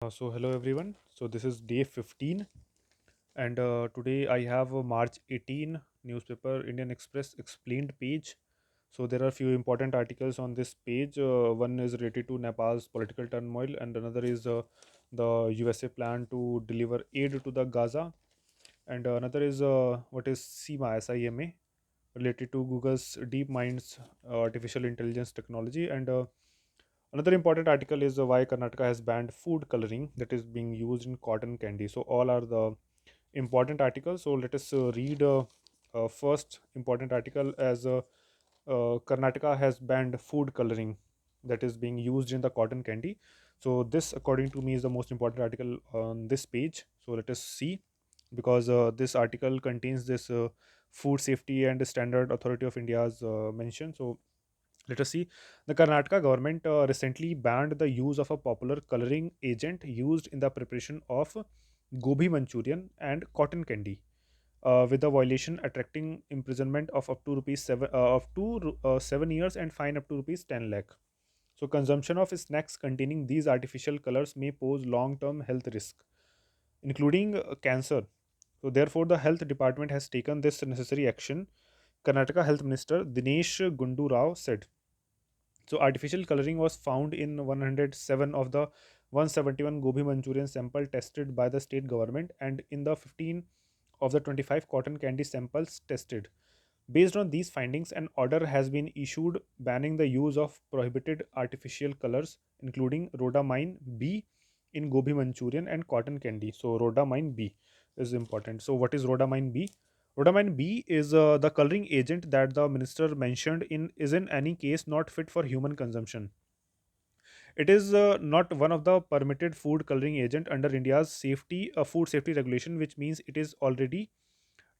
Hello everyone. So this is day 15, and today I have a March 18 newspaper Indian Express explained page. So there are few important articles on this page. One is related to Nepal's political turmoil, and another is the USA plan to deliver aid to the Gaza, and another is what is SIMA related to Google's DeepMind's artificial intelligence technology, and another important article is why Karnataka has banned food coloring that is being used in cotton candy. So all are the important articles. So let us read first important article as Karnataka has banned food coloring that is being used in the cotton candy. So this, according to me, is the most important article on this page. So let us see, because this article contains this Food Safety and Standard Authority of India's mention. So let us see. The Karnataka government recently banned the use of a popular coloring agent used in the preparation of gobi Manchurian and cotton candy, with the violation attracting imprisonment of up to rupees 7 years and fine up to rupees 10 lakh. So consumption of snacks containing these artificial colors may pose long-term health risk, including cancer. So therefore, the health department has taken this necessary action. Karnataka Health Minister Dinesh Gundu Rao said. So artificial coloring was found in 107 of the 171 gobi Manchurian sample tested by the state government and in the 15 of the 25 cotton candy samples tested. Based on these findings, an order has been issued banning the use of prohibited artificial colors, including rhodamine B in gobi Manchurian and cotton candy. So, rhodamine B is important. So, what is rhodamine B? Rhodamine B is the coloring agent that the minister mentioned in is in any case not fit for human consumption. It is not one of the permitted food coloring agent under India's food safety regulation, which means it is already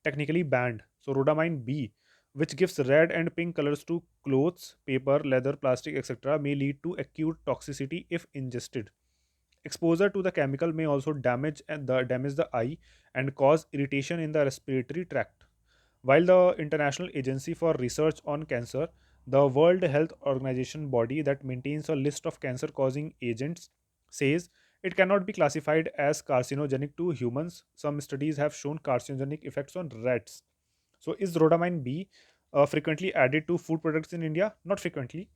technically banned. So rhodamine B, which gives red and pink colors to clothes, paper, leather, plastic, etc., may lead to acute toxicity if ingested. Exposure to the chemical may also damage the eye and cause irritation in the respiratory tract. While the International Agency for Research on Cancer, the World Health Organization body that maintains a list of cancer causing agents, says it cannot be classified as carcinogenic to humans. Some studies have shown carcinogenic effects on rats. So, is rhodamine B frequently added to food products in India? Not frequently.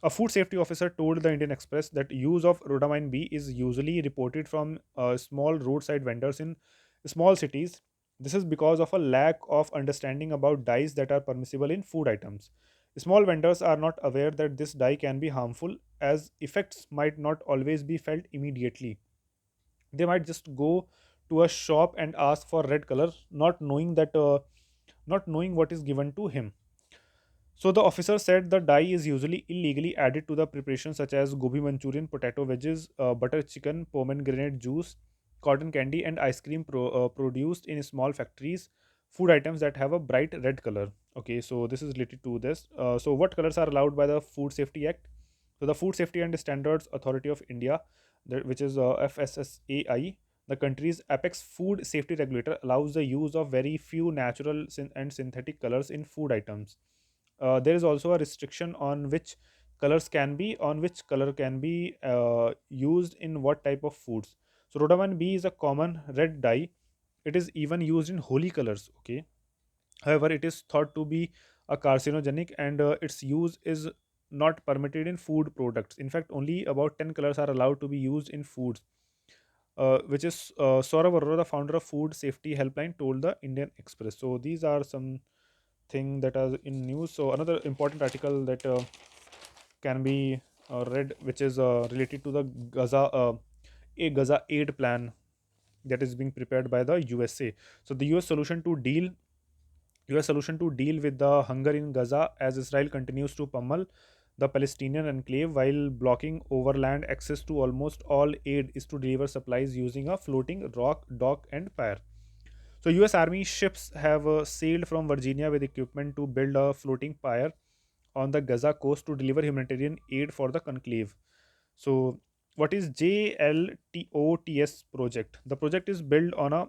A food safety officer told the Indian Express that use of rhodamine B is usually reported from small roadside vendors in small cities. This is because of a lack of understanding about dyes that are permissible in food items. Small vendors are not aware that this dye can be harmful, as effects might not always be felt immediately. They might just go to a shop and ask for red color, not knowing what is given to him. So the officer said the dye is usually illegally added to the preparation such as gobi Manchurian, potato wedges, butter chicken, pomegranate juice, cotton candy, and ice cream produced in small factories. Food items that have a bright red color. Okay, so this is related to this. So what colors are allowed by the Food Safety Act? So the Food Safety and Standards Authority of India, which is FSSAI, the country's apex food safety regulator, allows the use of very few natural and synthetic colors in food items. There is also a restriction on which color can be used in what type of foods. So rhodamine B is a common red dye. It is even used in holy colors. Okay, however, it is thought to be a carcinogenic, and its use is not permitted in food products. In fact, only about 10 colors are allowed to be used in foods, which is Saurav Arora, the founder of Food Safety Helpline, told the Indian Express. So these are some thing that are in news. So another important article that can be read, which is related to the Gaza aid plan that is being prepared by the USA. So the US solution to deal with the hunger in Gaza, as Israel continues to pummel the Palestinian enclave while blocking overland access to almost all aid, is to deliver supplies using a floating rock, dock, and pier. So, US Army ships have sailed from Virginia with equipment to build a floating pier on the Gaza coast to deliver humanitarian aid for the conclave. So, what is JLTOTS project? The project is built on a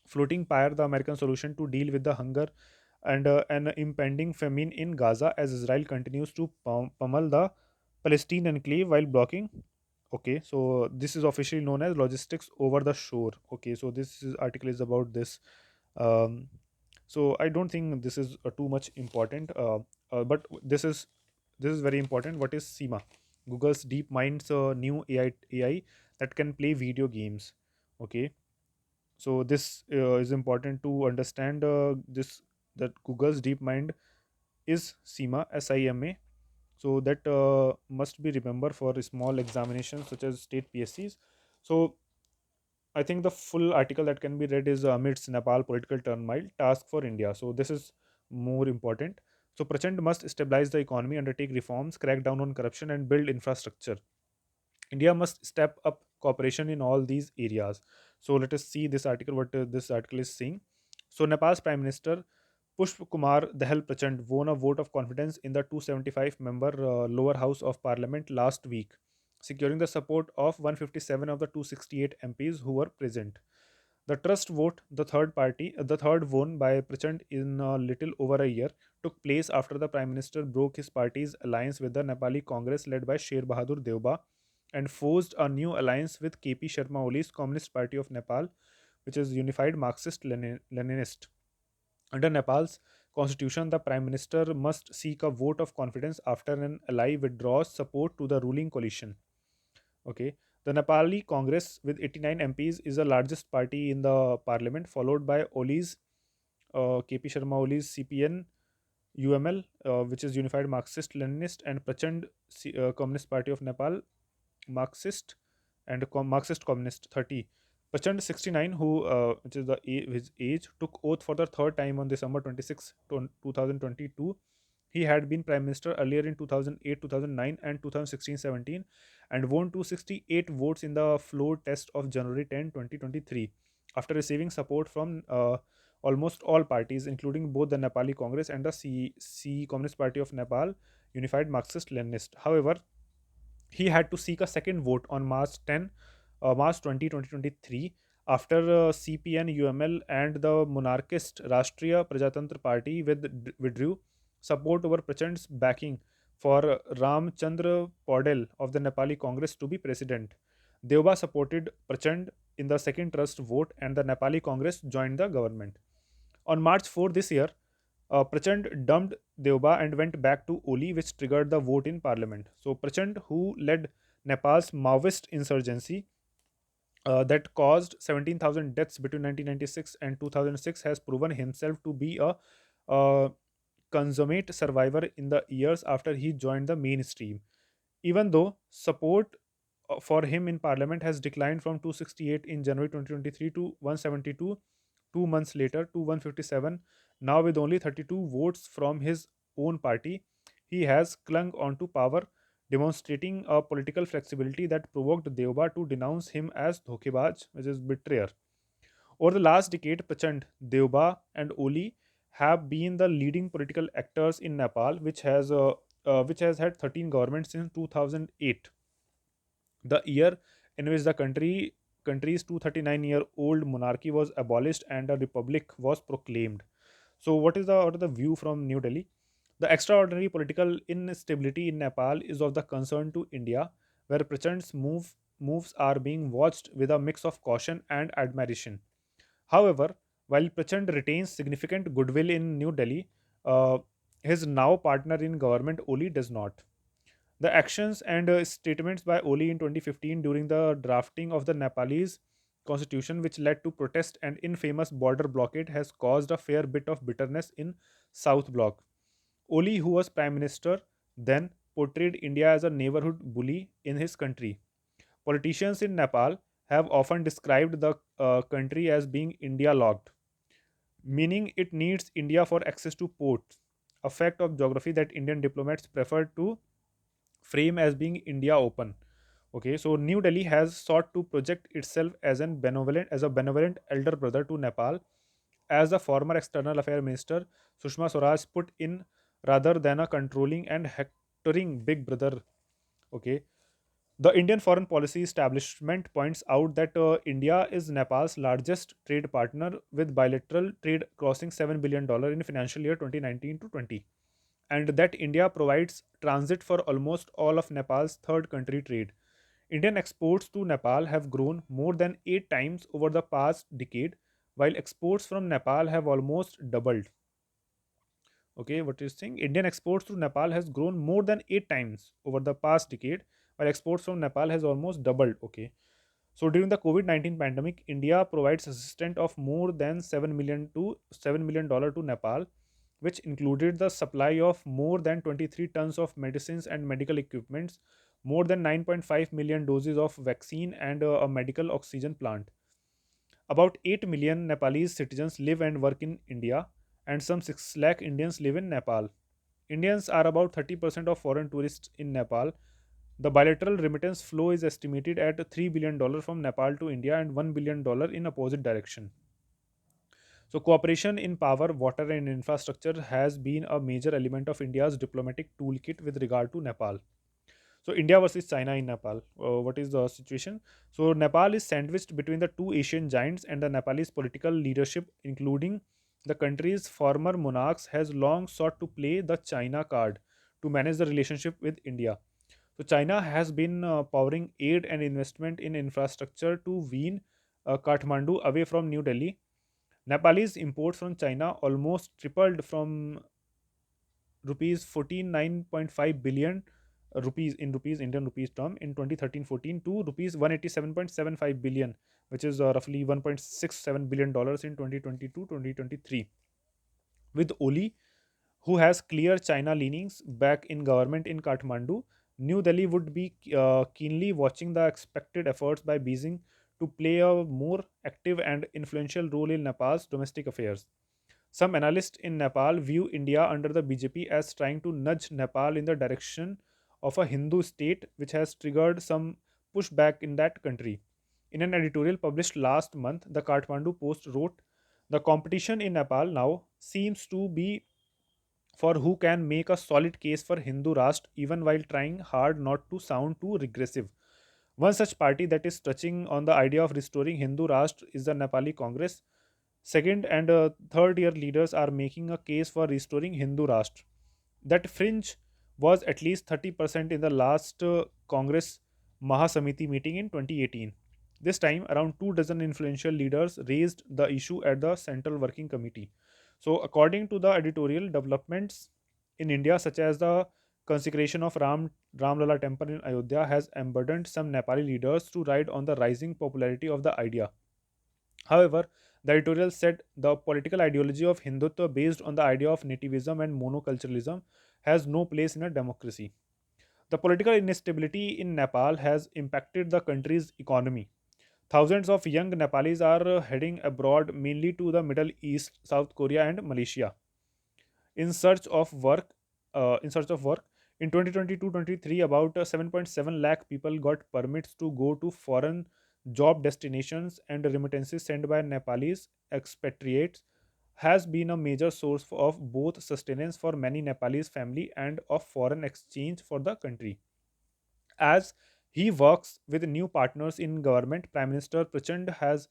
floating pier, the American solution to deal with the hunger and an impending famine in Gaza, as Israel continues to pummel the Palestinian enclave while blocking Okay, so this is officially known as logistics over the shore. Okay, so article is about this. Um, so I don't think this is too much important, but this is very important. What is SEMA? Google's DeepMind's new AI that can play video games. Okay, so this is important to understand this that Google's DeepMind is SEMA, SIMA. So that must be remembered for small examinations such as state PSCs. So I think the full article that can be read is amidst Nepal political turmoil, task for India. So this is more important. So Prachand must stabilize the economy, undertake reforms, crack down on corruption, and build infrastructure. India must step up cooperation in all these areas. So let us see this article. What this article is saying. So Nepal's Prime Minister Pushp Kumar Dahal Prachand won a vote of confidence in the 275-member lower house of parliament last week, securing the support of 157 of the 268 MPs who were present. The trust vote, the third won by Prachand in a little over a year, took place after the Prime Minister broke his party's alliance with the Nepali Congress led by Sher Bahadur Deuba and forged a new alliance with KP Sharma Oli's Communist Party of Nepal, which is Unified Marxist Leninist. Under Nepal's constitution, the Prime Minister must seek a vote of confidence after an ally withdraws support to the ruling coalition. Okay. The Nepali Congress with 89 MPs is the largest party in the parliament, followed by Oli's KP Sharma Oli's CPN UML, which is Unified Marxist Leninist, and Prachand Communist Party of Nepal, Marxist and Marxist Communist 30. Prachand 69, who which is his age, took oath for the third time on December 26, 2022. He had been prime minister earlier in 2008, 2009, and 2016-17, and won 268 votes in the floor test of January 10, 2023, after receiving support from almost all parties, including both the Nepali Congress and the Communist Party of Nepal, Unified Marxist Leninist. However, he had to seek a second vote on March 20, 2023, after CPN UML and the monarchist Rashtriya Prajatantra Party withdrew support over Prachand's backing for Ramchandra Paudel of the Nepali Congress to be president. Deuba supported Prachand in the second trust vote, and the Nepali Congress joined the government. On March 4 this year, Prachand dumped Deuba and went back to Oli, which triggered the vote in parliament. So Prachand, who led Nepal's Maoist insurgency that caused 17,000 deaths between 1996 and 2006, has proven himself to be a consummate survivor in the years after he joined the mainstream. Even though support for him in parliament has declined from 268 in January 2023 to 172 2 months later to 157, now with only 32 votes from his own party, he has clung onto power, demonstrating a political flexibility that provoked Deuba to denounce him as dhokebaj, which is betrayer. Over the last decade, Prachand, Deuba, and Oli have been the leading political actors in Nepal, which has had 13 governments since 2008, the year in which the country's 239-year-old monarchy was abolished and a republic was proclaimed. So, what are the view from New Delhi? The extraordinary political instability in Nepal is of the concern to India, where Prachand's moves are being watched with a mix of caution and admiration. However, while Prachand retains significant goodwill in New Delhi, uh, his now partner in government Oli does not. The actions and statements by Oli in 2015 during the drafting of the Nepalese constitution, which led to protest and infamous border blockade, has caused a fair bit of bitterness in South Bloc. Oli, who was prime minister then, portrayed India as a neighborhood bully in his country. Politicians in Nepal have often described the country as being India locked, meaning it needs India for access to ports, a fact of geography that Indian diplomats prefer to frame as being India open. Okay, so New Delhi has sought to project itself as a benevolent elder brother to Nepal, as the former External Affairs Minister Sushma Swaraj put in, rather than a controlling and hectoring big brother. Okay, the Indian foreign policy establishment points out that India is Nepal's largest trade partner, with bilateral trade crossing $7 billion in financial year 2019 to 20, and that India provides transit for almost all of Nepal's third country trade. Indian exports to Nepal have grown more than 8 times over the past decade, while exports from Nepal have almost doubled. Okay, what is saying? Indian exports to Nepal has grown more than 8 times over the past decade, while exports from Nepal has almost doubled. Okay. So during the COVID-19 pandemic, India provides assistance of more than 7 million to $7 million to Nepal, which included the supply of more than 23 tons of medicines and medical equipments, more than 9.5 million doses of vaccine, and a medical oxygen plant. About 8 million Nepalese citizens live and work in India, and some 6 lakh Indians live in Nepal. Indians are about 30% of foreign tourists in Nepal. The bilateral remittance flow is estimated at $3 billion from Nepal to India and $1 billion in opposite direction. So cooperation in power, water and infrastructure has been a major element of India's diplomatic toolkit with regard to Nepal. So India versus China in Nepal. What is the situation? So Nepal is sandwiched between the two Asian giants, and the Nepalese political leadership, including the country's former monarchs, has long sought to play the China card to manage the relationship with India. So China has been powering aid and investment in infrastructure to wean Kathmandu away from New Delhi. Nepalese imports from China almost tripled from rupees 49.5 billion rupees Indian rupees term in 2013-14 to rupees 187.75 billion, which is roughly $1.67 billion in 2022-2023. With Oli, who has clear China leanings back in government in Kathmandu, New Delhi would be keenly watching the expected efforts by Beijing to play a more active and influential role in Nepal's domestic affairs. Some analysts in Nepal view India under the BJP as trying to nudge Nepal in the direction of a Hindu state, which has triggered some pushback in that country. In an editorial published last month, the Kathmandu Post wrote, "The competition in Nepal now seems to be for who can make a solid case for Hindu Rashtra even while trying hard not to sound too regressive. One such party that is touching on the idea of restoring Hindu Rashtra is the Nepali Congress. Second and third year leaders are making a case for restoring Hindu Rashtra. That fringe was at least 30% in the last Congress Mahasamiti meeting in 2018. This time, around 2 dozen influential leaders raised the issue at the Central Working Committee. So, according to the editorial, developments in India, such as the consecration of Ramlala temple in Ayodhya, has emboldened some Nepali leaders to ride on the rising popularity of the idea. However, the editorial said the political ideology of Hindutva based on the idea of nativism and monoculturalism has no place in a democracy. The political instability in Nepal has impacted the country's economy. Thousands of young Nepalis are heading abroad, mainly to the Middle East, South Korea, and Malaysia, in search of work. In 2022-23, about 7.7 lakh people got permits to go to foreign job destinations, and remittances sent by Nepalese expatriates has been a major source of both sustenance for many Nepalese family and of foreign exchange for the country. As he works with new partners in government, Prime Minister Prachand has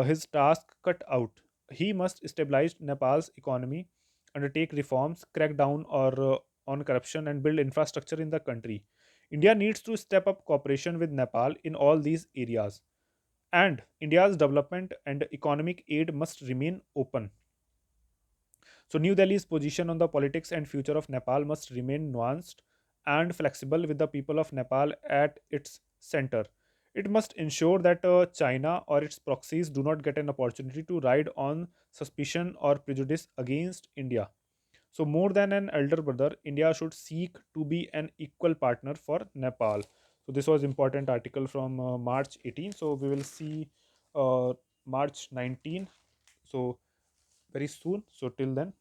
his task cut out. He must stabilize Nepal's economy, undertake reforms, crack down on corruption, and build infrastructure in the country. India needs to step up cooperation with Nepal in all these areas, and India's development and economic aid must remain open. So, New Delhi's position on the politics and future of Nepal must remain nuanced and flexible, with the people of Nepal at its center. It must ensure that China or its proxies do not get an opportunity to ride on suspicion or prejudice against India. So, more than an elder brother, India should seek to be an equal partner for Nepal. So, this was important article from March 18. So, we will see March 19. So, very soon. So, till then,